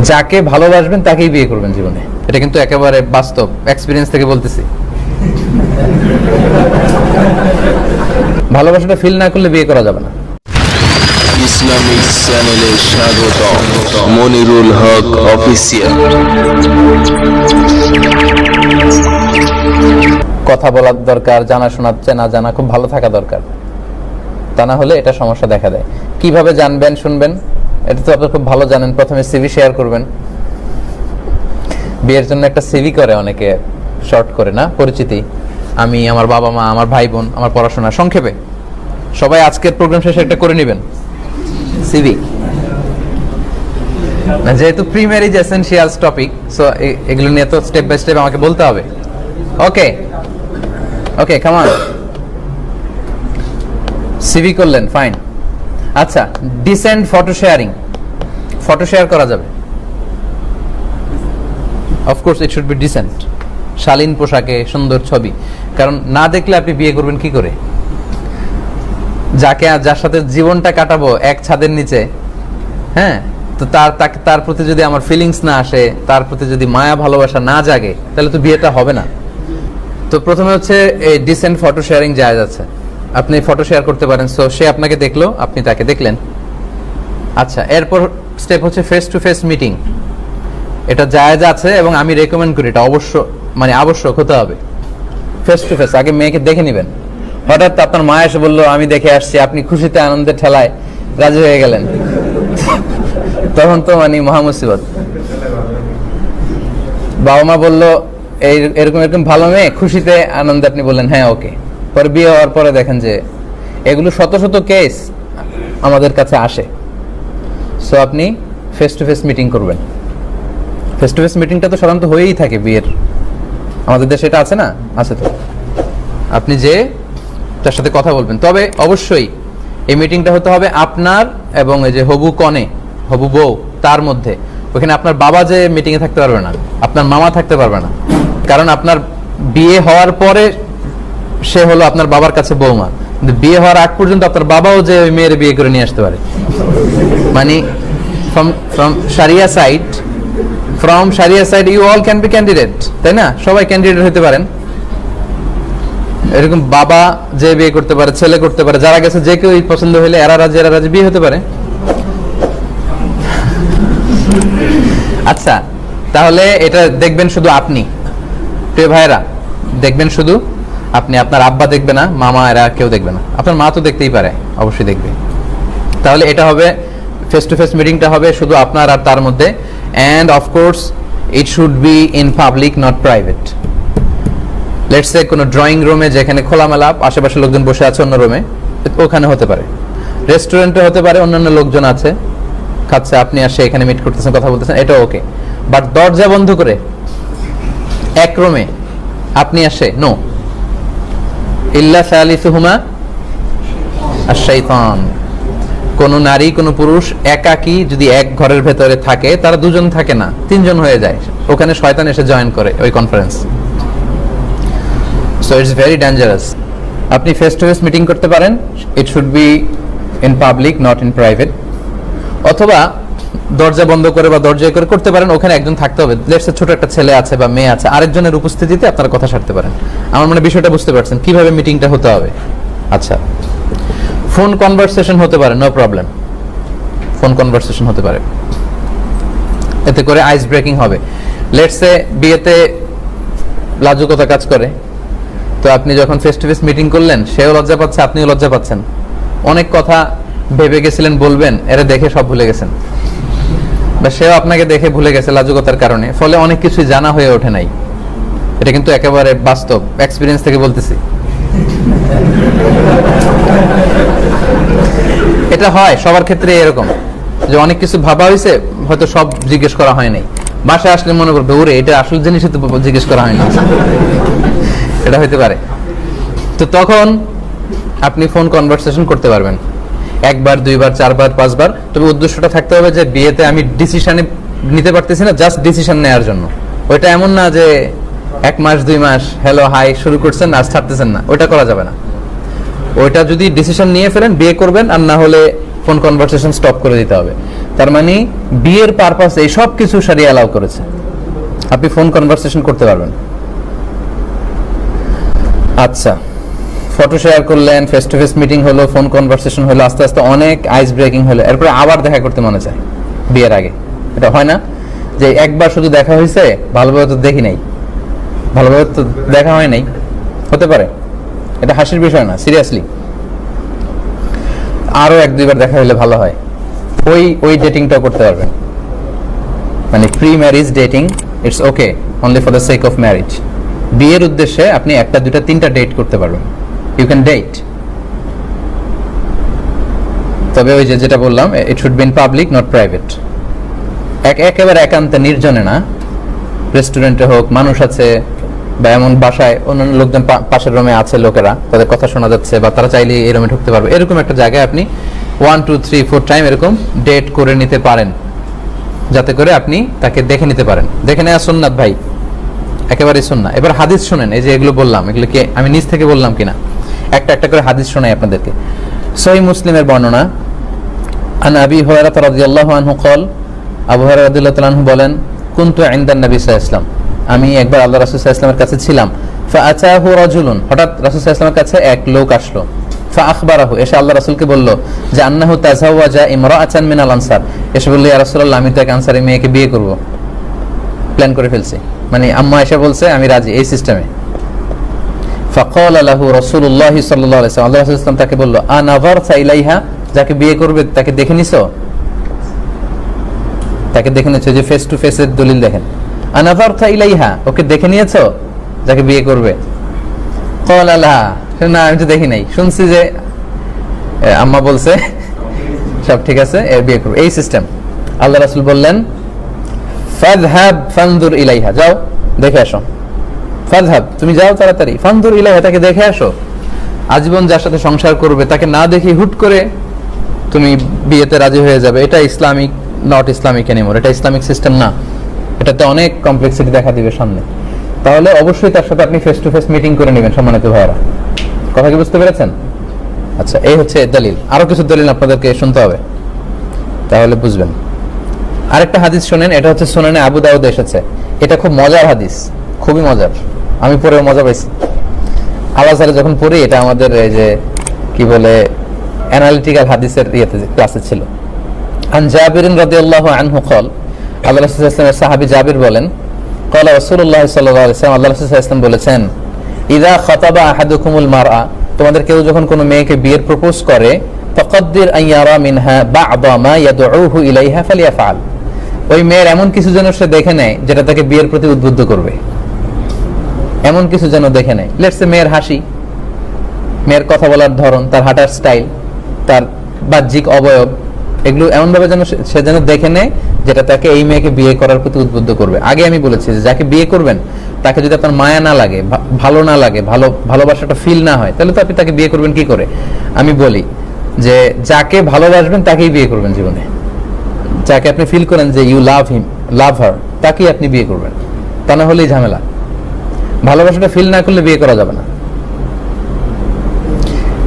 যাকে ভালোবাসবেন তাকেই বিয়ে করবেন জীবনে। এটা কিন্তু একেবারে বাস্তব এক্সপিরিয়েন্স থেকে বলতেছি। ভালোবাসাটা ফিল না করলে বিয়ে করা যাবে না। ইসলামিক চ্যানেলে স্বাগত, মনিরুল হক অফিসিয়াল। কথা বলার দরকার, জানাশোনা চেনা জানা খুব ভালো থাকা দরকার, তা না হলে এটা সমস্যা দেখা দেয়। কিভাবে জানবেন শুনবেন এটা তো আপনি খুব ভালো জানেন। প্রথমে সিভি শেয়ার করবেন। বিয়ের জন্য একটা সিভি করে অনেকে, শর্ট করে না, পরিচিতি, আমি, আমার বাবা মা, আমার ভাই বোন, আমার পড়াশোনা, সংক্ষেপে সবাই আজকের প্রোগ্রাম শেষে একটা করে নেবেন সিভি। যেহেতু pre marriage essentials topic, so এগুলো নিয়ে তো স্টেপ বাই স্টেপ আমাকে বলতে হবে। Okay okay, come on. CV করলেন, ফাইন। আচ্ছা, decent photo sharing, photo share করা যাবে। Of course it should be decent, শালীন পোশাকে, সুন্দর ছবি। কারণ না দেখলে আপনি বিয়ে করবেন কি করে? যার সাথে জীবনটা কাটাবো এক ছাদের নিচে, হ্যাঁ, তো তার প্রতি যদি আমার ফিলিংস না আসে, তার প্রতি যদি মায়া ভালোবাসা না জাগে, তাহলে তো বিয়েটা হবে না। তো প্রথমে হচ্ছে এই ডিসেন্ট ফটো শেয়ারিং জায়েজ আছে, আপনি ফটো শেয়ার করতে পারেন। সো সে আপনাকে দেখলো, আপনি তাকে দেখলেন। আচ্ছা, এরপর স্টেপ হচ্ছে ফেস টু ফেস মিটিং। এটা জায়েজ আছে এবং আমি রেকমেন্ড করি, এটা আবশ্যক হতে হবে। ফেস টু ফেস আগে মেয়েকে দেখে নেবেন। হঠাৎ আপনার মা এসে বললো আমি দেখে আসছি, আপনি খুশিতে আনন্দে ঠেলায় রাজি হয়ে গেলেন, তখন তো মহা মুসিবত। বাবা মা বললো এরকম এরকম ভালো মেয়ে, খুশিতে আনন্দে আপনি বললেন হ্যাঁ ওকে। পরে বিয়ে হওয়ার পরে দেখেন যে এগুলো শত শত কেস আমাদের কাছে আসে। সো আপনি ফেস টু ফেস মিটিং করবেন। ফেস টু ফেস মিটিংটা তো সাধারণত হয়েই থাকে বিয়ের, আমাদের দেশে এটা আছে না? আছে তো। আপনি যে তার সাথে কথা বলবেন, তবে অবশ্যই এই মিটিংটা হতে হবে আপনার এবং এই যে হবু কনে, হবু বউ, তার মধ্যে। ওখানে আপনার বাবা যে মিটিংয়ে থাকতে পারবে না, আপনার মামা থাকতে পারবে না। কারণ আপনার বিয়ে হওয়ার পরে সে হলো আপনার বাবার কাছে বৌমা, কিন্তু বিয়ে হওয়ার আগ পর্যন্ত আপনার বাবাও যে মেয়ের বিয়ে করে নিয়ে আসতে পারে। From sharia side you all can be candidate, তাই না? সবাই ক্যান্ডিডেট হতে পারেন। এরকম বাবা যে বিয়ে করতে পারে, ছেলে করতে পারে, যারা গেছে যে কেউ পছন্দ হইলে এরা রাজি বিয়ে হতে পারে। আচ্ছা, তাহলে এটা দেখবেন শুধু আপনি, প্রিয় ভাইরা, দেখবেন শুধু আপনি, আপনার আব্বা দেখবে না, মামা এরা কেউ দেখবে না। আপনার মা তো দেখতেই পারে, অবশ্যই দেখবে। তাহলে এটা হবে ফেস টু ফেস মিটিংটা হবে শুধু আপনার আর তার মধ্যে। And of course it should be in public, not private. Let's say কোনো ড্রয়িং রুমে, যেখানে খোলামেলা আশেপাশে লোকজন বসে আছে অন্য রুমে, ওখানে হতে পারে। রেস্টুরেন্টে হতে পারে, অন্যান্য লোকজন আছে খাচ্ছে, আপনি আসে এখানে মিট করতেছেন, কথা বলতেছেন, এটা ওকে। বাট দরজা বন্ধ করে এক রুমে আপনি আসে, নো। ইল্লা সালিসুহুমা আশ-শাইতান। কোন নারী কোন পুরুষ একাকী যদি এক ঘরের ভেতরে থাকে, তারা দুজন থাকে না, তিনজন হয়ে যায়। ওখানে শয়তান এসে জয়েন করে ওই conference. So it's very dangerous. আপনি ফেস টু ফেস মিটিং করতে পারেন, ইট should be in public, not in private. অথবা দরজা বন্ধ করে বা দরজা করে করতে পারেন, ওখানে একজন থাকতে হবে। লেটস সে ছোট একটা ছেলে আছে বা মেয়ে আছে, আরেকজনের উপস্থিতিতে আপনারা কথা সারতে পারেন। আমার মনে বিষয়টা বুঝতে পারছেন কিভাবে মিটিংটা হতে হবে। আচ্ছা, ফোন কনভারসেশন হতে পারে, নো প্রবলেম। ফোন কনভারসেশন হতে পারে, এতে করে আইস ব্রেকিং হবে। লেটস সে বিয়েতে লাজুকতা কাজ করে, তো আপনি যখন ফেস টু ফেস মিটিং করলেন, সেও লজ্জা পাচ্ছে, আপনিও লজ্জা পাচ্ছেন। অনেক কথা ভেবে গেছিলেন বলবেন, এরা দেখে সব ভুলে গেছেন, বা সেও আপনাকে দেখে ভুলে গেছে লাজুকতার কারণে, ফলে অনেক কিছুই জানা হয়ে ওঠে নাই। এটা কিন্তু একেবারে বাস্তব এক্সপিরিয়েন্স থেকে বলতেছি। এটা হয় সবার ক্ষেত্রে এরকম, যে অনেক কিছু ভাবা হয়েছে, হয়তো সব জিজ্ঞেস করা হয় নাই। বাসায় আসলে মনে করবে ওরে এটা আসল জিনিসই তো জিজ্ঞেস করা হয়নি, এটা হইতে পারে। তো তখন আপনি ফোন কনভারসেশন করতে পারবেন, একবার, দুইবার, চারবার, পাঁচবার। তবে উদ্দেশ্যটা থাকতে হবে যে বিয়েতে আমি ডিসিশন নিতে পারতেছি না, জাস্ট ডিসিশন নেওয়ার জন্য। ওইটা এমন না যে 1 মাস 2 মাস হ্যালো হাই শুরু করছেন আর ছাড়তেছেন না, ওইটা করা যাবে না। ওইটা যদি ডিসিশন নিয়ে ফেলেন বিয়ে করবেন, আর না হলে ফোন কনভারসেশন স্টপ করে দিতে হবে। তার মানে বিয়ের পারপাস এই সব কিছু শরিয়া অ্যালাউ করেছে, আপনি ফোন কনভারসেশন করতে পারবেন। আচ্ছা, ফটো শেয়ার করলেন, ফেস টু ফেস মিটিং হলো, ফোন কনভারসেশন হলো, আস্তে আস্তে অনেক আইস ব্রেকিং হলো, এরপরে আবার দেখা করতে মনে চায় বিয়ের আগে। এটা হয় না যে একবার শুধু দেখা হয়েছে, ভালোভাবে তো দেখি নাই, ভালোভাবে তো দেখা হয় নাই, হতে পারে। এটা হাসির বিষয় না, সিরিয়াসলি। আরো এক দুইবার দেখা হলে ভালো হয়, ওই ডেটিংটাও করতে পারবেন। মানে pre marriage dating it's okay only for the sake of marriage. বিয়ের উদ্দেশ্যে আপনি একটা দুইটা তিনটা ডেট করতে পারবেন, ইউ ক্যান ডেট। তবে ওই যেটা বললাম, ইট should be in public not private. একেবারে একান্তে নির্জনে না, রেস্টুরেন্টে হোক, মানুষ আছে, বা এমন বাসায় অন্যান্য লোকজন পাশের রুমে আছে, লোকেরা তাদের কথা শোনা যাচ্ছে, বা তারা চাইলে এই রুমে ঢুকতে পারবে, এরকম একটা জায়গায় আপনি 1 2 3 4 টাইম এরকম ডেট করে নিতে পারেন, যাতে করে আপনি তাকে দেখে নিতে পারেন। দেখে নেওয়া সুন্নাত ভাই, একেবারেই সুন্নাত। এবার হাদিস শুনেন, এই যে এগুলো বললাম, এগুলো কি আমি নিজ থেকে বললাম কিনা, একটা একটা করে হাদিস শোনাই আপনাদেরকে। সহিহ মুসলিমের বর্ণনা, আন আবি হুরায়রা রাদিয়াল্লাহু আনহু قال, আবু হুরায়রা রাদিয়াল্লাহু তাআলা আনহু বলেন, কুনতু ইনদান নবী সাল্লাল্লাহু আলাইহি ওয়াসাল্লাম, আমি একবার আল্লাহ রাসূল সাল্লাল্লাহু আলাইহি ওয়াসাল্লামের কাছে ছিলাম। ফাআতাহু রাজুলুন, হঠাৎ রাসূল সাল্লাল্লাহু আলাইহি ওয়াসাল্লামের কাছে এক লোক আসলো। ফাআখবারাহু, এসে আল্লাহ রাসূলকে বলল যে আন্নাহু তাযাওয়াজা ইমরাআতান মিনাল আনসার, এসে বলল, ইয়া রাসূলুল্লাহ, আমি তো এক আনসারী মেয়েকে বিয়ে করব, প্ল্যান করে ফেলছি। মানে আম্মা এসে বলছে আমি রাজি, এই সিস্টেমে। ফাকালা লাহু রাসূলুল্লাহ সাল্লাল্লাহু আলাইহি ওয়াসাল্লাম, আল্লাহ রাসূল সাল্লাল্লাহু আলাইহি ওয়াসাল্লাম তাকে বলল, আনাযারতা ইলাইহা, যাকে বিয়ে করবে তাকে দেখে নিছো, তাকে দেখে নিয়েছো, যে ফেস টু ফেসের দলিল দেখেন। আনাযারতা ইলাইহা, ওকে দেখে নিয়েছো যাকে বিয়ে করবে? ক্বালা লা, না আমি তো দেখি নাই, শুনছি যে আম্মা বলছে সব ঠিক আছে, এর বিয়ে করবে, এই সিস্টেম। আল্লাহ রাসূল বললেন, ফাযহাব ফানজুর ইলাইহা, যাও দেখে আসো। ফাযহাব, তুমি যাও তাড়াতাড়ি, ফানজুর ইলাইহা, তাকে দেখে আসো। আজীবন যার সাথে সংসার করবে তাকে না দেখে হুট করে তুমি বিয়েতে রাজি হয়ে যাবে, এটা ইসলামিক নট ইসলামিক এনিমোর, এটা ইসলামিক সিস্টেম না, এটাতে অনেক কমপ্লেক্সিটি দেখা দিবে সামনে। তাহলে অবশ্যই তার সাথে আপনি ফেস টু ফেস মিটিং করে নেবেন, সম্মানিত ভাইয়েরা। কথা কি বুঝতে পেরেছেন? আচ্ছা, এই হচ্ছে দলিল। আরো কিছু দলিল আপনাদেরকে শুনতে হবে, তাহলে বুঝবেন। আরেকটা হাদিস শোনেন, এটা হচ্ছে সুনানে আবু দাউদে এসেছে। এটা খুব মজার হাদিস, খুবই মজার, আমি পড়েও মজা পাইছি। আলাজারে যখন পড়ি, এটা আমাদের এই যে কি বলে অ্যানালিটিক্যাল হাদিসের ইয়েতে ক্লাসে ছিল। আন জাবির রাদিয়াল্লাহু আনহু قال, আল্লাহ রাসূল সাল্লাল্লাহু আলাইহি ওয়াসাল্লামের সাহাবী জাবির বলেন, قال রাসূলুল্লাহ সাল্লাল্লাহু আলাইহি ওয়াসাল্লাম, আল্লাহ রাসূল সাল্লাল্লাহু আলাইহি ওয়াসাল্লাম বলেছেন, ইযা খাতাবা আহাদুকুমুল মারআ, তোমাদের কেউ যখন কোনো মেয়েকে বিয়ের প্রপোজ করে, ফাকাদ্দির আন ইয়ারা মিনহা বা'দা মা ইয়াদউহু ইলাইহা ফালিয়াফআল, ওই মেয়ের এমন কিছু যেন সে দেখে নেয় যেটা তাকে বিয়ের প্রতি উদ্বুদ্ধ করবে, এমন কিছু যেন দেখে নেয়। লেটস সে মেয়ের হাসি, মেয়ের কথা বলার ধরন, তার হাঁটার স্টাইল, তার বাহ্যিক অবয়ব, এগুলো এমনভাবে যেন সে যেন দেখে নেয় যেটা তাকে এই মেয়েকে বিয়ে করার প্রতি উদ্বুদ্ধ করবে। আগে আমি বলেছি যে যাকে বিয়ে করবেন তাকে যদি আপনার মায়া না লাগে, ভালো না লাগে, ভালোবাসাটা ফিল না হয়, তাহলে তো আপনি তাকে বিয়ে করবেন কি করে? আমি বলি যে যাকে ভালোবাসবেন তাকেই বিয়ে করবেন জীবনে। যাকে আপনি ফিল করেন যে ইউ লাভ হিম, লাভ হার, তাকেই আপনি বিয়ে করবেন, তা না হলেই ঝামেলা। ভালোবাসাটা ফিল না করলে বিয়ে করা যাবে না।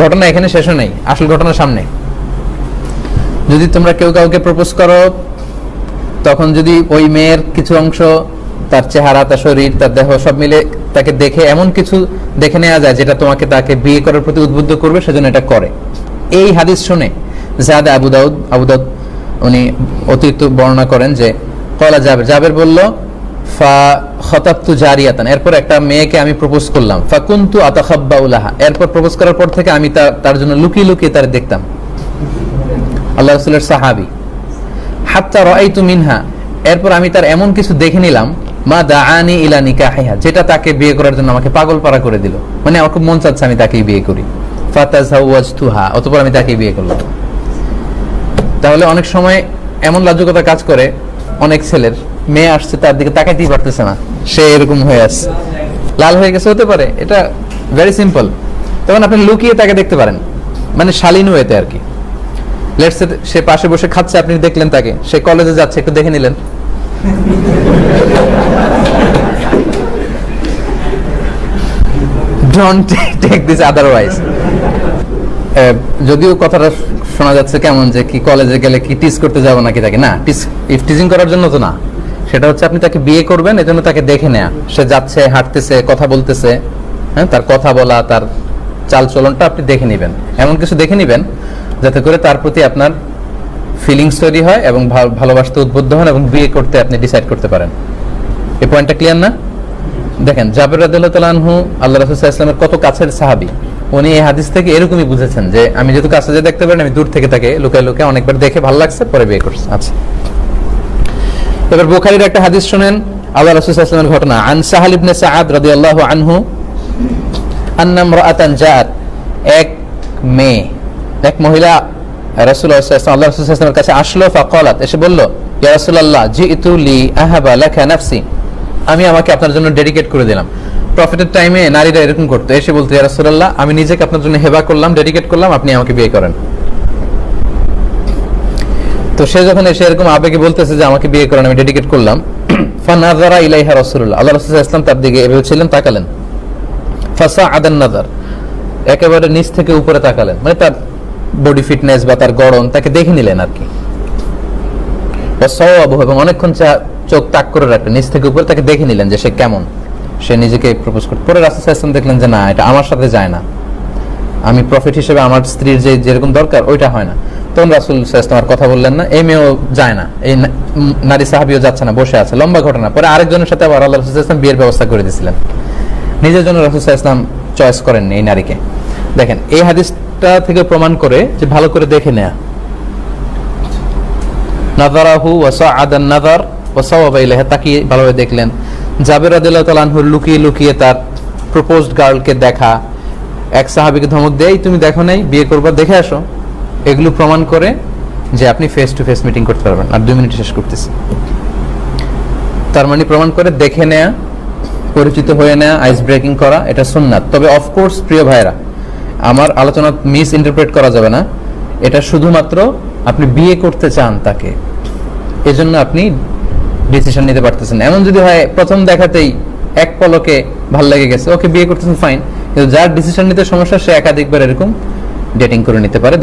ঘটনা এখানে শেষ নেই, আসল ঘটনা সামনে। যদি তোমরা কেউ কাউকে প্রপোজ করো, তখন যদি ওই মেয়ের কিছু অংশ, তার চেহারা, তার শরীর, তার দেহ সব মিলে তাকে দেখে এমন কিছু দেখে নেওয়া যায় যেটা তোমাকে তাকে বিয়ে করার প্রতি উদ্বুদ্ধ করবে, সেজন্য এটা করে। এই হাদিস শুনে জাদ আবু দাউদ উনি অতিরিক্ত বর্ণনা করেন যে কলা জাবের বলল, ফা খতাবতু জারিয়াতান, এরপর একটা মেয়েকে আমি প্রপোজ করলাম, ফাকুনতু আতাখাব্বাউ লাহা, এরপর প্রপোজ করার পর থেকে আমি তার জন্য লুকিয়ে লুকিয়ে তার দেখতাম। আল্লাহ রাসূলের সাহাবী। হাত্তা রাআইতু মিনহা, এরপর আমি তার এমন কিছু দেখে নিলাম, মা দাআনি ইলা নিকাহিহা, যেটা তাকে বিয়ে করার জন্য আমাকে পাগল পারা করে দিল। মানে আমার খুব মন চাচ্ছে আমি তাকেই বিয়ে করি। ফাতাযাওয়াজতুহা, অতঃপর আমি তাকেই বিয়ে করলাম। তাহলে অনেক সময় এমন লাজুকতা কাজ করে অনেক ছেলের, মেয়ে আসছে তার দিকে তাকাইতেই পারতেছে না, সে এরকম হয়ে আসছে, লাল হয়ে গেছে, হতে পারে, এটা ভেরি সিম্পল। তখন আপনি লুকিয়ে তাকে দেখতে পারেন, মানে শালীন ওয়েতে আর কি। লেটস সে সে পাশে বসে খাচ্ছে, আপনি দেখলেন তাকে, সে কলেজে যাচ্ছে, একটু দেখে নিলেন। Don't take this otherwise. যদিও কথাটা শোনা যাচ্ছে কেমন যে কি কলেজে গেলে কি টিজ করতে যাবো নাকি তাকে, না, টিজিং করার জন্য তো না, সেটা হচ্ছে আপনি তাকে বিয়ে করবেন এজন্য তাকে দেখে নেয়া, সে যাচ্ছে, হাঁটতেছে, কথা বলতেছে, হ্যাঁ, তার কথা বলা, তার চাল চলনটা আপনি দেখে নেবেন, এমন কিছু দেখে নেবেন যাতে করে তার প্রতি আপনার ফিলিংস তৈরি হয় এবং ভালোবাসতে উদ্বুদ্ধ হন এবং বিয়ে করতে আপনি ডিসাইড করতে পারেন। এই পয়েন্টটা ক্লিয়ার না? দেখেন, জাবের রাদিয়াল্লাহু তাআলা আনহু আল্লাহ রাসূল সাল্লাল্লাহু আলাইহি ওয়াসাল্লামের কত কাছের সাহাবী, উনি এই হাদিস থেকে এরকমই বুঝেছেন যে আমি যেহেতু কাছে যেয়ে দেখতে পারেন, আমি দূর থেকে তাকে লুকায় লুকায় অনেকবার দেখে ভালো লাগছে, পরে বিয়ে করছে। আচ্ছা, এবার বুখারীর একটা হাদিস শুনেন, আল্লাহ রাসূল সাল্লাল্লাহু আলাইহি ওয়াসাল্লামের ঘটনা। আন সাহাল ইবনে সাআদ রাদিয়াল্লাহু আনহু আন্না ইমরাআতান জাআত, এক মেয়ে, এক মহিলা রাসূলুল্লাহ সাল্লাল্লাহু আলাইহি ওয়াসাল্লাম আল্লাহ রাসূল সাল্লাল্লাহু আলাইহি ওয়াসাল্লামের কাছে আসলো। ফাকালাত, এসে বলল, ইয়া রাসূলুল্লাহ জিতু লি আহাবা লাকা নাফসি, আমি আমাকে আপনার জন্য ডেডিকেট করে দিলাম। প্রফেটের টাইমে নারীরা এরকম করতো, এসে বলতো, ইয়া রাসূলুল্লাহ আমি নিজেকে আপনার জন্য হেবা করলাম, ডেডিকেট করলাম, আপনি আমাকে বিয়ে করেন। তো সে যখন এসে এরকম আবেগে বলতেছে যে আমাকে বিয়ে করেন, আমি ডেডিকেট করলাম, ফানাযারা ইলাইহা রাসূলুল্লাহ, আল্লাহ রাসূল সাল্লাল্লাহু আলাইহি ওয়াসাল্লাম তার দিকে এভাবে ছিলেন, তাকালেন। ফাসাআদান নাযার, একেবারে নিচ থেকে উপরে তাকালেন, মানে তার বডি ফিটনেস বা তার গড়ন তাকে দেখে নিলেন আর কি। ওয়াসাওয়াবু, এবং অনেকক্ষণ চোখ তাক করে রাখলেন, নিচ থেকে উপরে তাকে দেখে নিলেন যে সে কেমন, সে নিজেকে প্রপোজ করতে। পরে রাসূল সাল্লাল্লাহু আলাইহি ওয়াসাল্লাম দেখলেন যে না, এটা আমার সাথে যায় না, আমি প্রফেট হিসেবে আমার স্ত্রীর যেরকম দরকার ওইটা হয় না। তখন রাসূল সাল্লাল্লাহু আলাইহি ওয়াসাল্লাম আর কথা বললেন না, এই মেয়েও যায় না, এই নারী সাহাবীও যাচ্ছে না, বসে আছে। লম্বা ঘটনা। পরে আরেকজনের সাথে আবার আল্লাহ রাসূল সাল্লাল্লাহু আলাইহি ওয়াসাল্লাম বিয়ের ব্যবস্থা করে দিয়েছিলেন, নিজের জন্য রাসূল সাল্লাল্লাহু আলাইহি ওয়াসাল্লাম চয়েস করেননি এই নারীকে। দেখেন, এই হাদিসটা থেকে প্রমাণ করে যে ভালো করে দেখে নেয়া। নাযারাহু ওয়া সাআদান নাযার ওয়া সাওয়াবা ইলাইহি, তাকিয়ে ভালোভাবে দেখলেন। জাবের রাদিয়াল্লাহু তাআলা আনহু লুকিয়ে লুকিয়ে তার প্রপোজড গার্লকে দেখা, এক সাহাবীকে ধমক দেয়, তুমি দেখো নাই, বিয়ে করবা, দেখে আসো, এগুলো প্রমাণ করে যে আপনি ফেস টু ফেস মিটিং করতে পারবেন। আর 2 মিনিট শেষ করতেছি। তার মানে প্রমাণ করে দেখে নেয়া, পরিচিত হয়ে নেয়া, আইস ব্রেকিং করা, এটা সুন্নাত। তবে অফকোর্স প্রিয় ভাইরা, আমার আলোচনা মিস ইন্টারপ্রেট করা যাবে না, এটা শুধুমাত্র আপনি বিয়ে করতে চান তাকে, এজন্য আপনি ডিসিশন নিতে পারতেছেন। এমন যদি হয় প্রথম দেখাতেই এক পলকে ভাল লেগে গেছে, ওকে বিয়ে করতেছেন, ফাইন, কিন্তু যার ডিসিশন নিতে সমস্যা সে একাধিকবার এরকম ডেটিং করে নিতে পারে।